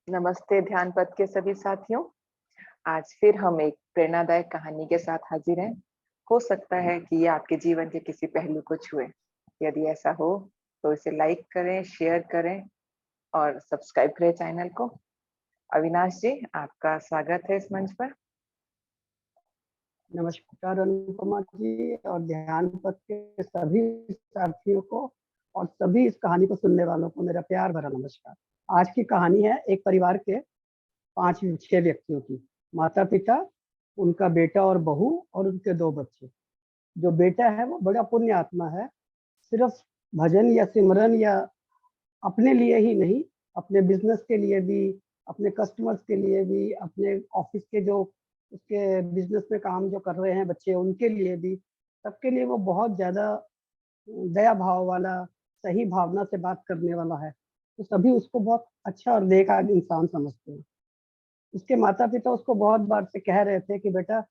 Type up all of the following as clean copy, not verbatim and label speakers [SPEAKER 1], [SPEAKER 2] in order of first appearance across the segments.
[SPEAKER 1] नमस्ते ध्यान पथ के सभी साथियों। आज फिर हम एक प्रेरणादायक कहानी के साथ हाजिर हैं। हो सकता है कि ये आपके जीवन के किसी पहलू को छुए। यदि ऐसा हो तो इसे लाइक करें, शेयर करें और सब्सक्राइब करें चैनल को। अविनाश जी, आपका स्वागत है इस मंच पर।
[SPEAKER 2] नमस्कार अनुपमा जी और ध्यान पथ के सभी साथियों को और सभी इस कहानी को सुनने वालों को मेरा प्यार भरा नमस्कार। आज की कहानी है एक परिवार के 5-6 व्यक्तियों की। माता पिता, उनका बेटा और बहू और उनके 2 बच्चे। जो बेटा है वो बड़ा पुण्य आत्मा है। सिर्फ भजन या सिमरन या अपने लिए ही नहीं, अपने बिजनेस के लिए भी, अपने कस्टमर्स के लिए भी, अपने ऑफिस के जो उसके बिजनेस में काम जो कर रहे हैं बच्चे उनके लिए भी, सबके लिए वो बहुत ज़्यादा दया भाव वाला, सही भावना से बात करने वाला है। तो सभी उसको बहुत अच्छा और नेक इंसान समझते हैं। उसके माता पिता उसको बहुत बार से कह रहे थे कि बेटा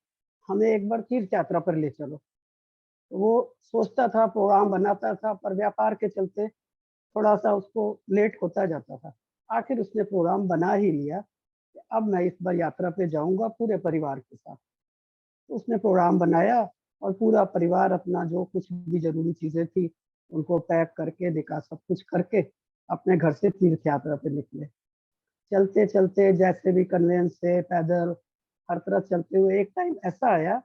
[SPEAKER 2] हमें एक बार तीर्थ यात्रा पर ले चलो। तो वो सोचता था, प्रोग्राम बनाता था, पर व्यापार के चलते थोड़ा सा उसको लेट होता जाता था। आखिर उसने प्रोग्राम बना ही लिया कि अब मैं इस बार यात्रा पे जाऊंगा पूरे परिवार के साथ। तो उसने प्रोग्राम बनाया और पूरा परिवार अपना जो कुछ भी जरूरी चीजें थी उनको पैक करके देखा, सब कुछ करके अपने घर से तीर्थ यात्रा पे निकले। चलते चलते जैसे भी कन्वेंस से, पैदल, हर तरफ चलते हुए एक टाइम ऐसा आया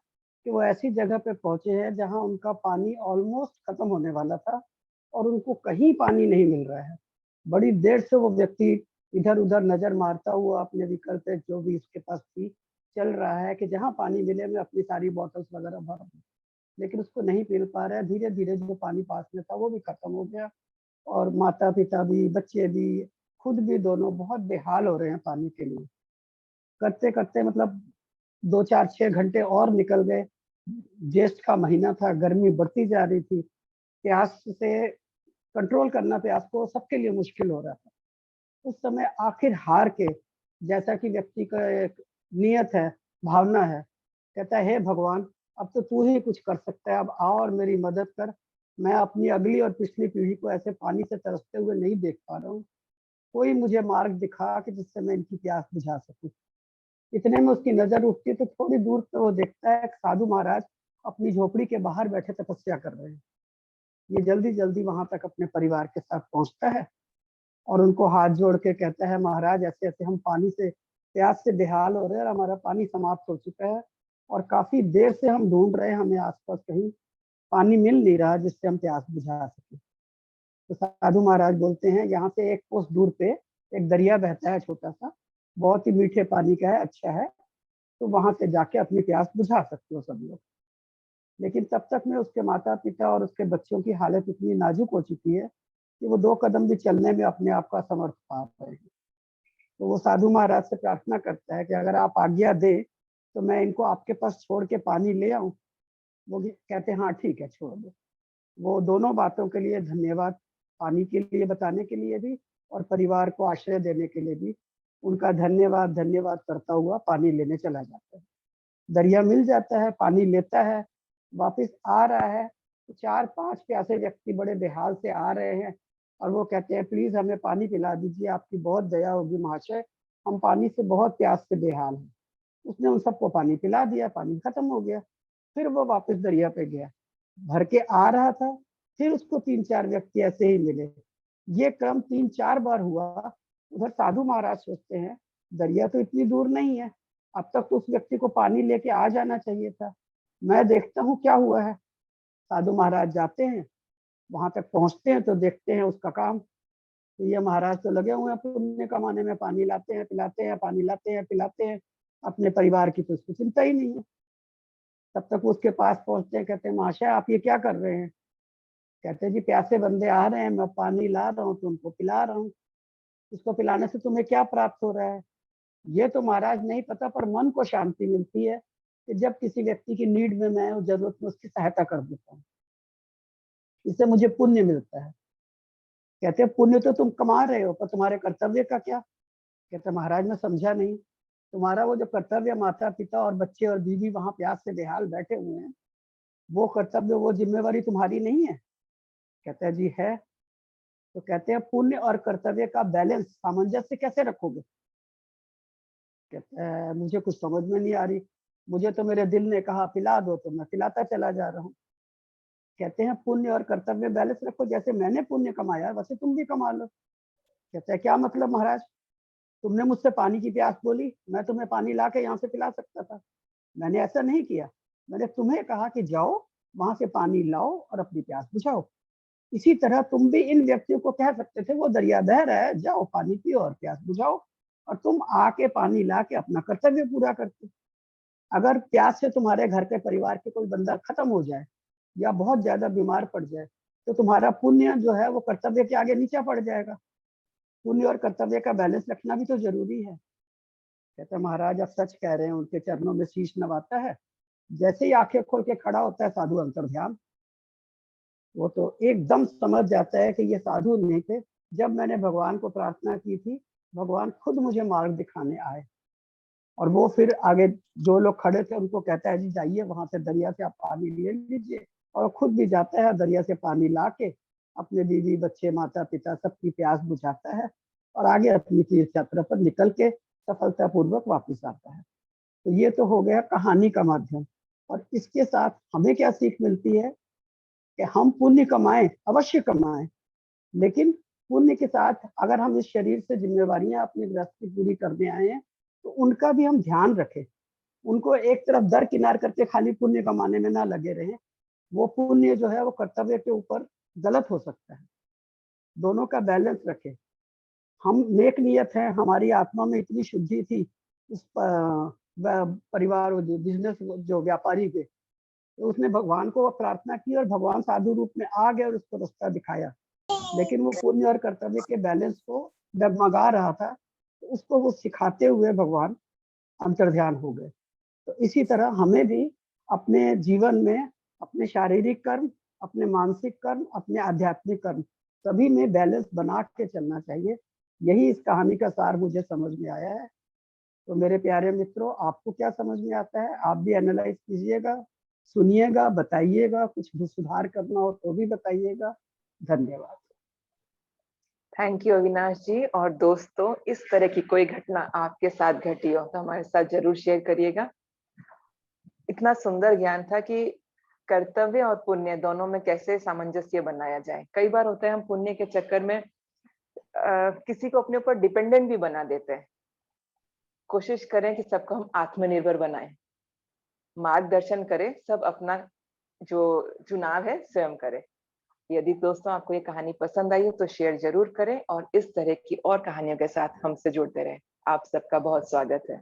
[SPEAKER 2] कि वो ऐसी जगह पे पहुंचे हैं जहां उनका पानी ऑलमोस्ट खत्म होने वाला था और उनको कहीं पानी नहीं मिल रहा है। बड़ी देर से वो व्यक्ति इधर उधर नजर मारता हुआ अपने व्हीकल पे जो भी उसके पास थी चल रहा है कि जहाँ पानी मिले मैं अपनी सारी बॉटल्स वगैरह भर दूं, लेकिन उसको नहीं मिल पा रहा है। धीरे धीरे जो पानी पास में था वो भी खत्म हो गया और माता पिता भी, बच्चे भी, खुद भी, दोनों बहुत बेहाल हो रहे हैं पानी के लिए। करते करते मतलब 2-4-6 घंटे और निकल गए। ज्येष्ठ का महीना था, गर्मी बढ़ती जा रही थी। प्यास से कंट्रोल करना प्यास को सबके लिए मुश्किल हो रहा था। उस समय आखिर हार के, जैसा कि व्यक्ति का एक नियत है, भावना है, कहता है हे भगवान अब तो तू ही कुछ कर सकता है, अब आओ और मेरी मदद कर। मैं अपनी अगली और पिछली पीढ़ी को ऐसे पानी से तरसते हुए नहीं देख पा रहा हूँ। कोई मुझे मार्ग दिखा कि जिससे मैं इनकी प्यास बुझा सकूं। इतने में उसकी नजर उठती है तो थोड़ी दूर पे वो देखता है एक साधु महाराज अपनी झोपड़ी के बाहर बैठे तपस्या कर रहे हैं। ये जल्दी जल्दी वहां तक अपने परिवार के साथ पहुंचता है और उनको हाथ जोड़ के कहता है महाराज ऐसे ऐसे हम पानी से, प्यास से बेहाल हो रहे हैं और हमारा पानी समाप्त हो चुका है और काफी देर से हम ढूंढ रहे हैं, हमें आसपास कहीं पानी मिल नहीं रहा जिससे हम प्यास बुझा सके। तो साधु महाराज बोलते हैं यहाँ से एक कोस दूर पे एक दरिया बहता है छोटा सा, बहुत ही मीठे पानी का है, अच्छा है, तो वहां से जाके अपनी प्यास बुझा सकते हो सब लोग। लेकिन तब तक में उसके माता पिता और उसके बच्चों की हालत इतनी नाजुक हो चुकी है कि वो 2 कदम भी चलने में अपने आप का समर्थ पा रहे हैं। तो वो साधु महाराज से प्रार्थना करता है कि अगर आप आज्ञा दे तो मैं इनको आपके पास छोड़ के पानी ले आऊं। वो कहते हैं हाँ ठीक है छोड़ दो। वो दोनों बातों के लिए धन्यवाद, पानी के लिए बताने के लिए भी और परिवार को आश्रय देने के लिए भी उनका धन्यवाद धन्यवाद करता हुआ पानी लेने चला जाता है। दरिया मिल जाता है, पानी लेता है, वापस आ रहा है तो 4-5 प्यासे व्यक्ति बड़े बेहाल से आ रहे हैं और वो कहते हैं प्लीज हमें पानी पिला दीजिए, आपकी बहुत दया होगी महाशय, हम पानी से बहुत प्यास से बेहाल हैं। उसने उन सबको पानी पिला दिया, पानी खत्म हो गया। फिर वो वापस दरिया पे गया, भर के आ रहा था, फिर उसको 3-4 व्यक्ति ऐसे ही मिले। ये क्रम 3-4 बार हुआ। उधर साधु महाराज सोचते हैं दरिया तो इतनी दूर नहीं है, अब तक तो उस व्यक्ति को पानी लेके आ जाना चाहिए था, मैं देखता हूँ क्या हुआ है। साधु महाराज जाते हैं, वहां तक पहुंचते हैं तो देखते हैं उसका काम। तो ये महाराज तो लगे हुए हैं पुण्य कमाने में, पानी लाते हैं पिलाते हैं, पानी लाते हैं पिलाते हैं, अपने परिवार की तो उसको चिंता ही नहीं है। तब तक उसके पास पहुंचते हैं, कहते हैं महाशय आप ये क्या कर रहे हैं। कहते हैं जी प्यासे बंदे आ रहे हैं, मैं पानी ला रहा हूँ तो उनको पिला रहा हूँ। इसको पिलाने से तुम्हें क्या प्राप्त हो रहा है। ये तो महाराज नहीं पता, पर मन को शांति मिलती है कि जब किसी व्यक्ति की नीड में मैं जरूरत में उसकी सहायता कर देता हूँ, इससे मुझे पुण्य मिलता है। कहते हैं पुण्य तो तुम कमा रहे हो, पर तुम्हारे कर्तव्य का क्या। कहते महाराज मैं समझा नहीं, तुम्हारा वो जो कर्तव्य, माता पिता और बच्चे और बीवी वहां प्यास से बेहाल बैठे हुए हैं, वो कर्तव्य, वो जिम्मेवारी तुम्हारी नहीं है। कहता है जी है। तो कहते हैं पुण्य और कर्तव्य का बैलेंस सामंजस्य कैसे रखोगे? कहते हैं मुझे कुछ समझ में नहीं आ रही, मुझे तो मेरे दिल ने कहा पिला दो तो मैं पिलाता चला जा रहा हूँ। कहते हैं पुण्य और कर्तव्य बैलेंस रखो, जैसे मैंने पुण्य कमाया वैसे तुम भी कमा लो। कहते हैं क्या मतलब महाराज, तुमने मुझसे पानी की प्यास बोली, मैं तुम्हें पानी ला के यहाँ से पिला सकता था, मैंने ऐसा नहीं किया। मैंने तुम्हें कहा कि जाओ वहां से पानी लाओ और अपनी प्यास बुझाओ। इसी तरह तुम भी इन व्यक्तियों को कह सकते थे वो दरिया बह रहा है, जाओ पानी पियो और प्यास बुझाओ, और तुम आके पानी ला के अपना कर्तव्य पूरा करते। अगर प्यास से तुम्हारे घर के परिवार के कोई बंदा खत्म हो जाए या बहुत ज्यादा बीमार पड़ जाए तो तुम्हारा पुण्य जो है वो कर्तव्य के आगे नीचा पड़ जाएगा। पुण्य और कर्तव्य का बैलेंस रखना भी तो जरूरी है। कहते महाराज आप सच कह रहे हैं, उनके चरणों में शीश नवाता है। जैसे ही आंखें खोल के खड़ा होता है साधु अंतर ध्यान, वो तो एकदम समझ जाता है कि ये साधु नहीं थे, जब मैंने भगवान को प्रार्थना की थी भगवान खुद मुझे मार्ग दिखाने आए। और वो फिर आगे जो लोग खड़े थे उनको कहता है जी जाइए वहां से दरिया से आप पानी ले लीजिए, और खुद भी जाता है दरिया से पानी ला के अपने बीवी बच्चे माता पिता सबकी प्यास बुझाता है और आगे अपनी तीर्थ यात्रा पर निकल के सफलतापूर्वक वापस आता है। तो ये तो हो गया कहानी का माध्यम। और इसके साथ हमें क्या सीख मिलती है कि हम पुण्य कमाएं, अवश्य कमाएं, लेकिन पुण्य के साथ अगर हम इस शरीर से जिम्मेवारियां अपनी गृहस्थी पूरी करने आए हैं तो उनका भी हम ध्यान रखें। उनको एक तरफ दरकिनार करके खाली पुण्य कमाने में ना लगे रहें। वो पुण्य जो है वो कर्तव्य के ऊपर गलत हो सकता है। दोनों का बैलेंस रखें। हम नेक नियत हैं, हमारी आत्मा में इतनी शुद्धि थी उस परिवार जो बिजनेस जो व्यापारी के, तो उसने भगवान को प्रार्थना की और भगवान साधु रूप में आ गए और उसको रास्ता दिखाया। लेकिन वो पुण्य और कर्तव्य के बैलेंस को डगमगा रहा था, तो उसको वो सिखाते हुए भगवान अंतर्ध्यान हो गए। तो इसी तरह हमें भी अपने जीवन में अपने शारीरिक कर्म, अपने मानसिक कर्म, अपने आध्यात्मिक कर्म सभी में बैलेंस बना के चलना चाहिए। यही इस कहानी का सार मुझे समझ में आया है। तो मेरे प्यारे मित्रों, आपको क्या समझ में आता है? आप भी एनालाइज कीजिएगा, सुनिएगा, बताइएगा, कुछ भी सुधार करना हो तो भी बताइएगा। धन्यवाद।
[SPEAKER 1] थैंक यू अविनाश जी। और दोस्तों, इस तरह की कोई घटना आपके साथ घटी हो तो हमारे साथ जरूर शेयर करिएगा। इतना सुंदर ज्ञान था कि कर्तव्य और पुण्य दोनों में कैसे सामंजस्य बनाया जाए। कई बार होता है हम पुण्य के चक्कर में किसी को अपने ऊपर डिपेंडेंट भी बना देते हैं। कोशिश करें कि सबको हम आत्मनिर्भर बनाएं, मार्गदर्शन करें, सब अपना जो चुनाव है स्वयं करें। यदि दोस्तों आपको ये कहानी पसंद आई हो तो शेयर जरूर करें और इस तरह की और कहानियों के साथ हमसे जुड़ते रहें। आप सबका बहुत स्वागत है।